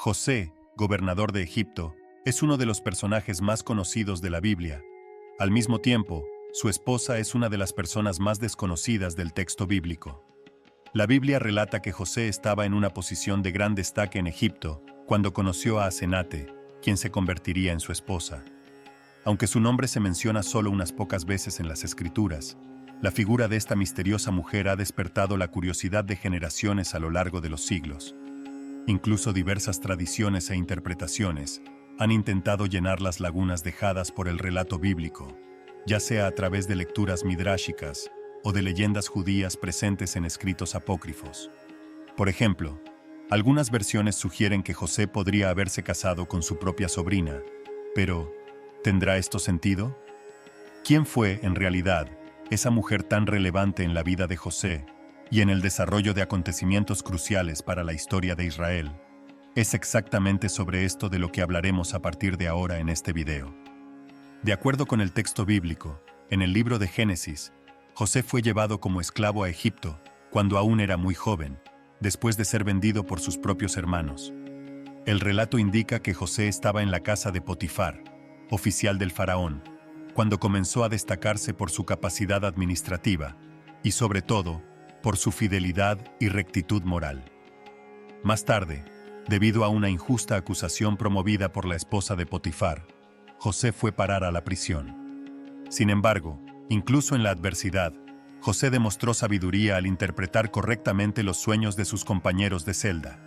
José, gobernador de Egipto, es uno de los personajes más conocidos de la Biblia. Al mismo tiempo, su esposa es una de las personas más desconocidas del texto bíblico. La Biblia relata que José estaba en una posición de gran destaque en Egipto cuando conoció a Asenate, quien se convertiría en su esposa. Aunque su nombre se menciona solo unas pocas veces en las Escrituras, la figura de esta misteriosa mujer ha despertado la curiosidad de generaciones a lo largo de los siglos. Incluso diversas tradiciones e interpretaciones han intentado llenar las lagunas dejadas por el relato bíblico, ya sea a través de lecturas midráshicas o de leyendas judías presentes en escritos apócrifos. Por ejemplo, algunas versiones sugieren que José podría haberse casado con su propia sobrina, pero ¿tendrá esto sentido? ¿Quién fue, en realidad, esa mujer tan relevante en la vida de José y en el desarrollo de acontecimientos cruciales para la historia de Israel? Es exactamente sobre esto de lo que hablaremos a partir de ahora en este video. De acuerdo con el texto bíblico, en el libro de Génesis, José fue llevado como esclavo a Egipto cuando aún era muy joven, después de ser vendido por sus propios hermanos. El relato indica que José estaba en la casa de Potifar, oficial del faraón, cuando comenzó a destacarse por su capacidad administrativa y, sobre todo, por su fidelidad y rectitud moral. Más tarde, debido a una injusta acusación promovida por la esposa de Potifar, José fue parar a la prisión. Sin embargo, incluso en la adversidad, José demostró sabiduría al interpretar correctamente los sueños de sus compañeros de celda.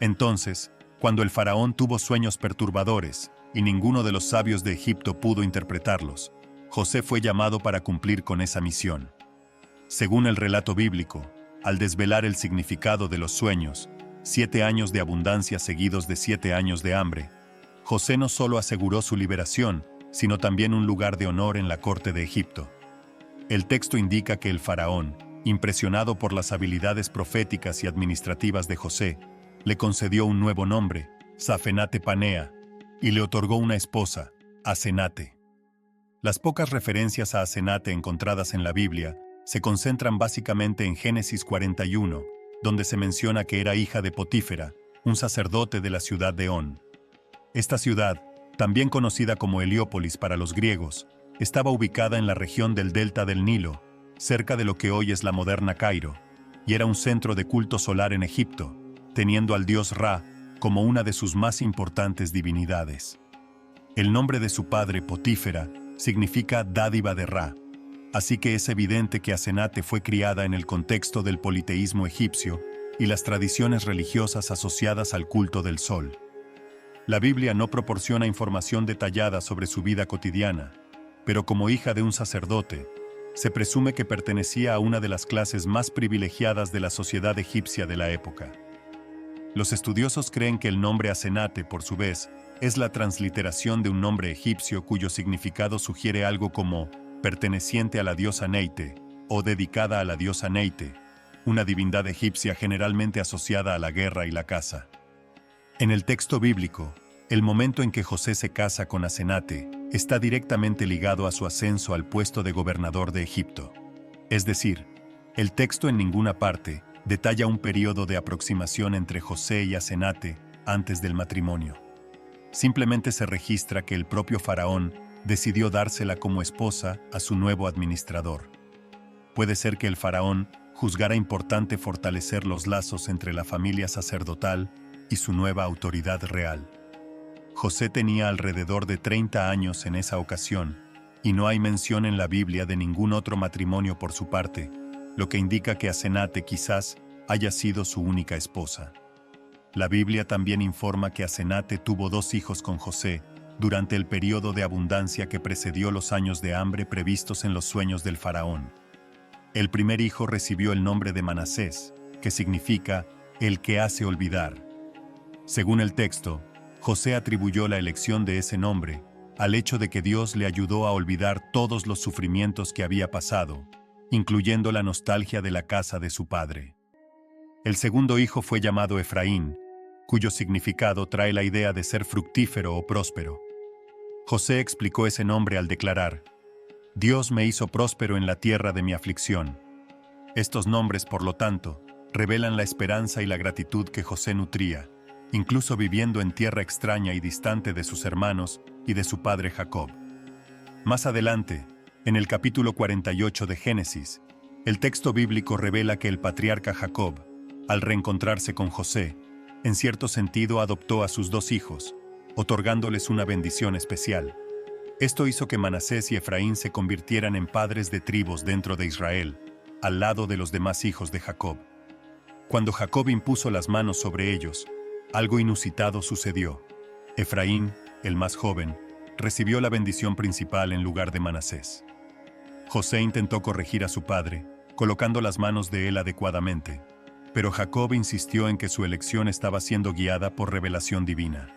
Entonces, cuando el faraón tuvo sueños perturbadores y ninguno de los sabios de Egipto pudo interpretarlos, José fue llamado para cumplir con esa misión. Según el relato bíblico, al desvelar el significado de los sueños, 7 años de abundancia seguidos de 7 años de hambre, José no solo aseguró su liberación, sino también un lugar de honor en la corte de Egipto. El texto indica que el faraón, impresionado por las habilidades proféticas y administrativas de José, le concedió un nuevo nombre, Safenate Panea, y le otorgó una esposa, Asenate. Las pocas referencias a Asenate encontradas en la Biblia se concentran básicamente en Génesis 41, donde se menciona que era hija de Potífera, un sacerdote de la ciudad de On. Esta ciudad, también conocida como Heliópolis para los griegos, estaba ubicada en la región del delta del Nilo, cerca de lo que hoy es la moderna Cairo, y era un centro de culto solar en Egipto, teniendo al dios Ra como una de sus más importantes divinidades. El nombre de su padre, Potífera, significa dádiva de Ra, así que es evidente que Asenate fue criada en el contexto del politeísmo egipcio y las tradiciones religiosas asociadas al culto del sol. La Biblia no proporciona información detallada sobre su vida cotidiana, pero como hija de un sacerdote, se presume que pertenecía a una de las clases más privilegiadas de la sociedad egipcia de la época. Los estudiosos creen que el nombre Asenate, por su vez, es la transliteración de un nombre egipcio cuyo significado sugiere algo como perteneciente a la diosa Neite o dedicada a la diosa Neite, una divindad egipcia generalmente asociada a la guerra y la caza. En el texto bíblico, el momento en que José se casa con Asenate está directamente ligado a su ascenso al puesto de gobernador de Egipto. Es decir, el texto en ninguna parte detalla un periodo de aproximación entre José y Asenate antes del matrimonio. Simplemente se registra que el propio faraón decidió dársela como esposa a su nuevo administrador. Puede ser que el faraón juzgara importante fortalecer los lazos entre la familia sacerdotal y su nueva autoridad real. José tenía alrededor de 30 años en esa ocasión, y no hay mención en la Biblia de ningún otro matrimonio por su parte, lo que indica que Asenate quizás haya sido su única esposa. La Biblia también informa que Asenate tuvo 2 hijos con José durante el periodo de abundancia que precedió los años de hambre previstos en los sueños del faraón. El primer hijo recibió el nombre de Manasés, que significa el que hace olvidar. Según el texto, José atribuyó la elección de ese nombre al hecho de que Dios le ayudó a olvidar todos los sufrimientos que había pasado, incluyendo la nostalgia de la casa de su padre. El segundo hijo fue llamado Efraín, cuyo significado trae la idea de ser fructífero o próspero. José explicó ese nombre al declarar: Dios me hizo próspero en la tierra de mi aflicción. Estos nombres, por lo tanto, revelan la esperanza y la gratitud que José nutría, incluso viviendo en tierra extraña y distante de sus hermanos y de su padre Jacob. Más adelante, en el capítulo 48 de Génesis, el texto bíblico revela que el patriarca Jacob, al reencontrarse con José, en cierto sentido adoptó a sus dos hijos, otorgándoles una bendición especial. Esto hizo que Manasés y Efraín se convirtieran en padres de tribus dentro de Israel, al lado de los demás hijos de Jacob. Cuando Jacob impuso las manos sobre ellos, algo inusitado sucedió. Efraín, el más joven, recibió la bendición principal en lugar de Manasés. José intentó corregir a su padre, colocando las manos de él adecuadamente, pero Jacob insistió en que su elección estaba siendo guiada por revelación divina.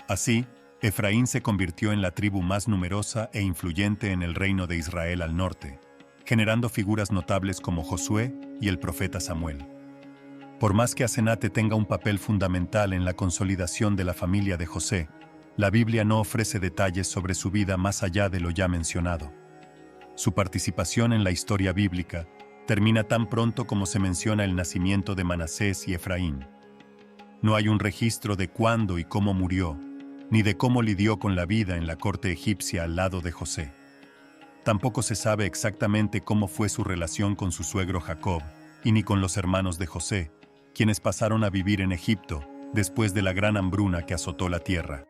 Así, Efraín se convirtió en la tribu más numerosa e influyente en el reino de Israel al norte, generando figuras notables como Josué y el profeta Samuel. Por más que Asenate tenga un papel fundamental en la consolidación de la familia de José, la Biblia no ofrece detalles sobre su vida más allá de lo ya mencionado. Su participación en la historia bíblica termina tan pronto como se menciona el nacimiento de Manasés y Efraín. No hay un registro de cuándo y cómo murió, ni de cómo lidió con la vida en la corte egipcia al lado de José. Tampoco se sabe exactamente cómo fue su relación con su suegro Jacob, y ni con los hermanos de José, quienes pasaron a vivir en Egipto después de la gran hambruna que azotó la tierra.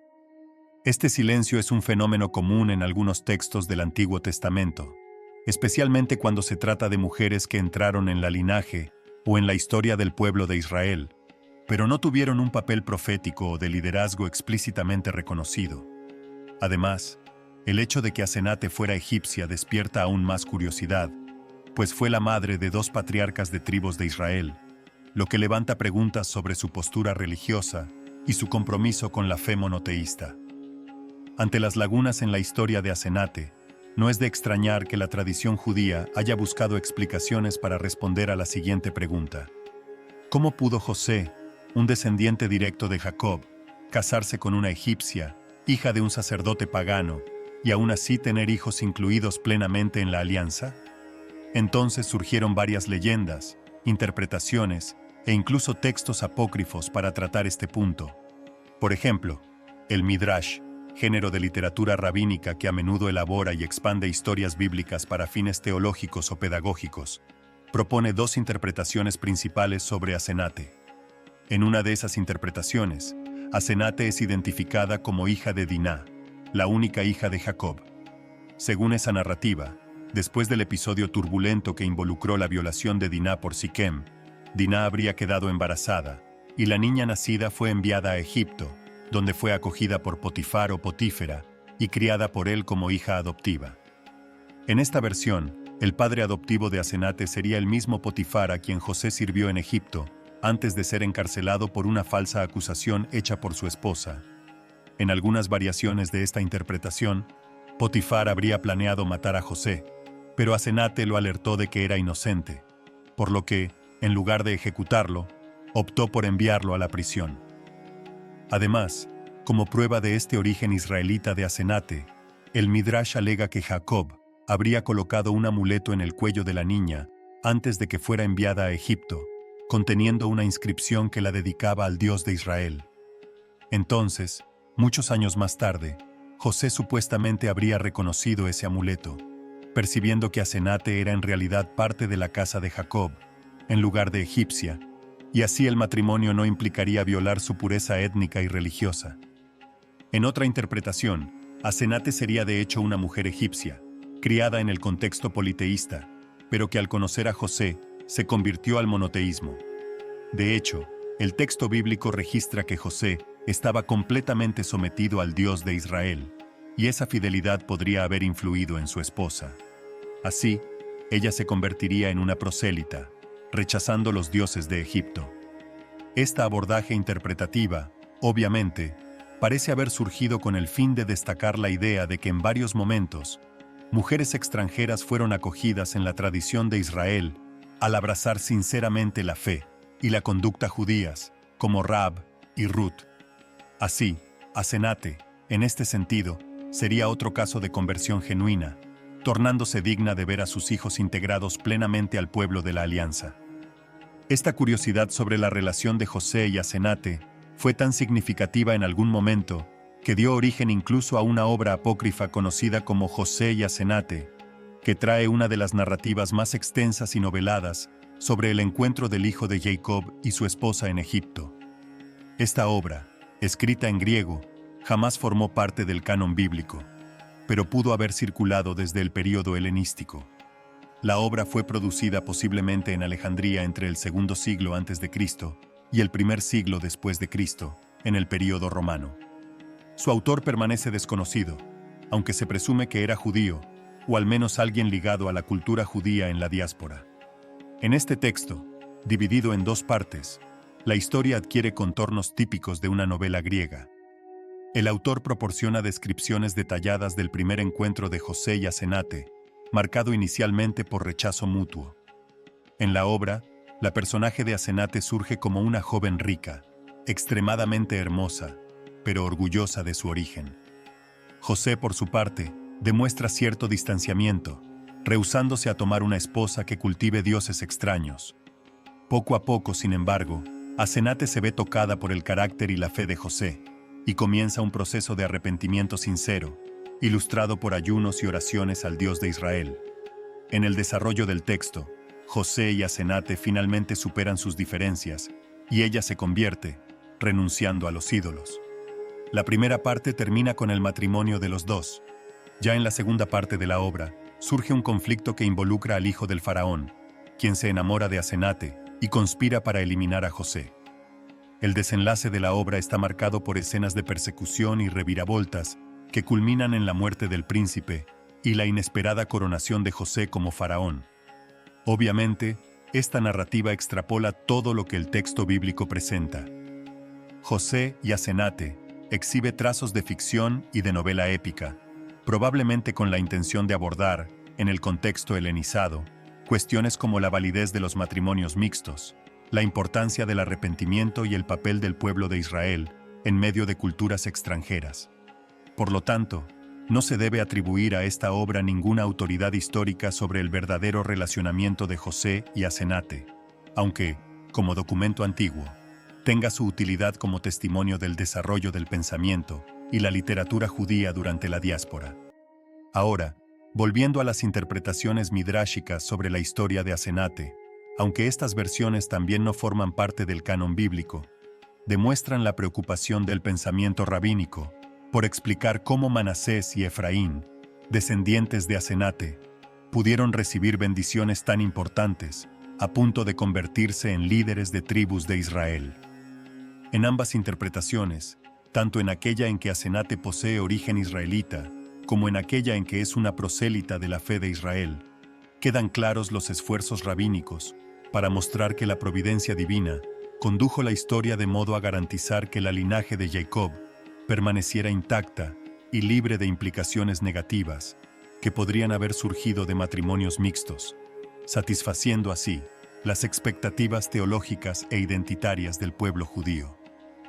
Este silencio es un fenómeno común en algunos textos del Antiguo Testamento, especialmente cuando se trata de mujeres que entraron en la linaje o en la historia del pueblo de Israel, pero no tuvieron un papel profético o de liderazgo explícitamente reconocido. Además, el hecho de que Asenate fuera egipcia despierta aún más curiosidad, pues fue la madre de dos patriarcas de tribus de Israel, lo que levanta preguntas sobre su postura religiosa y su compromiso con la fe monoteísta. Ante las lagunas en la historia de Asenate, no es de extrañar que la tradición judía haya buscado explicaciones para responder a la siguiente pregunta: ¿cómo pudo José, un descendiente directo de Jacob, casarse con una egipcia, hija de un sacerdote pagano, y aún así tener hijos incluidos plenamente en la alianza? Entonces surgieron varias leyendas, interpretaciones e incluso textos apócrifos para tratar este punto. Por ejemplo, el Midrash, género de literatura rabínica que a menudo elabora y expande historias bíblicas para fines teológicos o pedagógicos, propone dos interpretaciones principales sobre Asenate. En una de esas interpretaciones, Asenate es identificada como hija de Diná, la única hija de Jacob. Según esa narrativa, después del episodio turbulento que involucró la violación de Diná por Siquem, Diná habría quedado embarazada, y la niña nacida fue enviada a Egipto, donde fue acogida por Potifar o Potífera y criada por él como hija adoptiva. En esta versión, el padre adoptivo de Asenate sería el mismo Potifar a quien José sirvió en Egipto, antes de ser encarcelado por una falsa acusación hecha por su esposa. En algunas variaciones de esta interpretación, Potifar habría planeado matar a José, pero Asenate lo alertó de que era inocente, por lo que, en lugar de ejecutarlo, optó por enviarlo a la prisión. Además, como prueba de este origen israelita de Asenate, el Midrash alega que Jacob habría colocado un amuleto en el cuello de la niña antes de que fuera enviada a Egipto, conteniendo una inscripción que la dedicaba al Dios de Israel. Entonces, muchos años más tarde, José supuestamente habría reconocido ese amuleto, percibiendo que Asenate era en realidad parte de la casa de Jacob, en lugar de egipcia, y así el matrimonio no implicaría violar su pureza étnica y religiosa. En otra interpretación, Asenate sería de hecho una mujer egipcia, criada en el contexto politeísta, pero que al conocer a José, se convirtió al monoteísmo. De hecho, el texto bíblico registra que José estaba completamente sometido al Dios de Israel, y esa fidelidad podría haber influido en su esposa. Así, ella se convertiría en una prosélita, rechazando los dioses de Egipto. Esta abordaje interpretativa, obviamente, parece haber surgido con el fin de destacar la idea de que en varios momentos, mujeres extranjeras fueron acogidas en la tradición de Israel al abrazar sinceramente la fe y la conducta judías, como Rahab y Ruth. Así, Asenate, en este sentido, sería otro caso de conversión genuina, tornándose digna de ver a sus hijos integrados plenamente al pueblo de la alianza. Esta curiosidad sobre la relación de José y Asenate fue tan significativa en algún momento que dio origen incluso a una obra apócrifa conocida como José y Asenate, que trae una de las narrativas más extensas y noveladas sobre el encuentro del hijo de Jacob y su esposa en Egipto. Esta obra, escrita en griego, jamás formó parte del canon bíblico, pero pudo haber circulado desde el período helenístico. La obra fue producida posiblemente en Alejandría entre el segundo siglo a.C. y el primer siglo después de Cristo, en el período romano. Su autor permanece desconocido, aunque se presume que era judío, o al menos alguien ligado a la cultura judía en la diáspora. En este texto, dividido en dos partes, la historia adquiere contornos típicos de una novela griega. El autor proporciona descripciones detalladas del primer encuentro de José y Asenate, marcado inicialmente por rechazo mutuo. En la obra, la personaje de Asenate surge como una joven rica, extremadamente hermosa, pero orgullosa de su origen. José, por su parte, demuestra cierto distanciamiento, rehusándose a tomar una esposa que cultive dioses extraños. Poco a poco, sin embargo, Asenate se ve tocada por el carácter y la fe de José, y comienza un proceso de arrepentimiento sincero, ilustrado por ayunos y oraciones al Dios de Israel. En el desarrollo del texto, José y Asenate finalmente superan sus diferencias, y ella se convierte, renunciando a los ídolos. La primera parte termina con el matrimonio de los dos. Ya en la segunda parte de la obra, surge un conflicto que involucra al hijo del faraón, quien se enamora de Asenate y conspira para eliminar a José. El desenlace de la obra está marcado por escenas de persecución y reviravoltas que culminan en la muerte del príncipe y la inesperada coronación de José como faraón. Obviamente, esta narrativa extrapola todo lo que el texto bíblico presenta. José y Asenate exhibe trazos de ficción y de novela épica, probablemente con la intención de abordar, en el contexto helenizado, cuestiones como la validez de los matrimonios mixtos, la importancia del arrepentimiento y el papel del pueblo de Israel en medio de culturas extranjeras. Por lo tanto, no se debe atribuir a esta obra ninguna autoridad histórica sobre el verdadero relacionamiento de José y Asenate, aunque, como documento antiguo, tenga su utilidad como testimonio del desarrollo del pensamiento y la literatura judía durante la diáspora. Ahora, volviendo a las interpretaciones midráshicas sobre la historia de Asenate, aunque estas versiones también no forman parte del canon bíblico, demuestran la preocupación del pensamiento rabínico por explicar cómo Manasés y Efraín, descendientes de Asenate, pudieron recibir bendiciones tan importantes, a punto de convertirse en líderes de tribus de Israel. En ambas interpretaciones, tanto en aquella en que Asenate posee origen israelita, como en aquella en que es una prosélita de la fe de Israel, quedan claros los esfuerzos rabínicos para mostrar que la providencia divina condujo la historia de modo a garantizar que el linaje de Jacob permaneciera intacta y libre de implicaciones negativas que podrían haber surgido de matrimonios mixtos, satisfaciendo así las expectativas teológicas e identitarias del pueblo judío.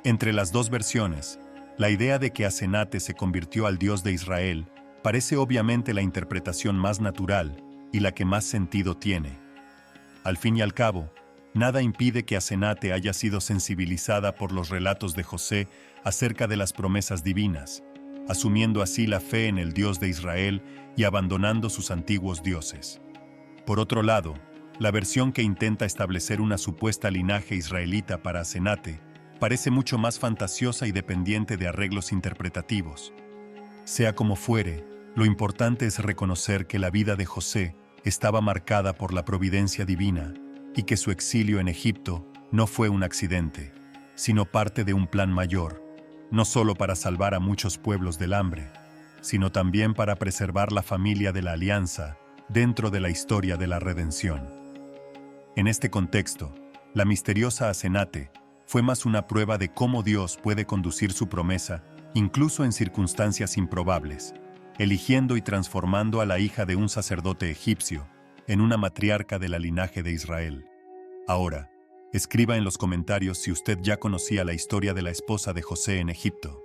Entre las dos versiones, la idea de que Asenate se convirtió al Dios de Israel parece obviamente la interpretación más natural y la que más sentido tiene. Al fin y al cabo, nada impide que Asenate haya sido sensibilizada por los relatos de José acerca de las promesas divinas, asumiendo así la fe en el Dios de Israel y abandonando sus antiguos dioses. Por otro lado, la versión que intenta establecer una supuesta linaje israelita para Asenate parece mucho más fantasiosa y dependiente de arreglos interpretativos. Sea como fuere, lo importante es reconocer que la vida de José estaba marcada por la providencia divina y que su exilio en Egipto no fue un accidente, sino parte de un plan mayor, no solo para salvar a muchos pueblos del hambre, sino también para preservar la familia de la alianza dentro de la historia de la redención. En este contexto, la misteriosa Asenate fue más una prueba de cómo Dios puede conducir su promesa, incluso en circunstancias improbables, eligiendo y transformando a la hija de un sacerdote egipcio en una matriarca de la linaje de Israel. Ahora, escriba en los comentarios si usted ya conocía la historia de la esposa de José en Egipto.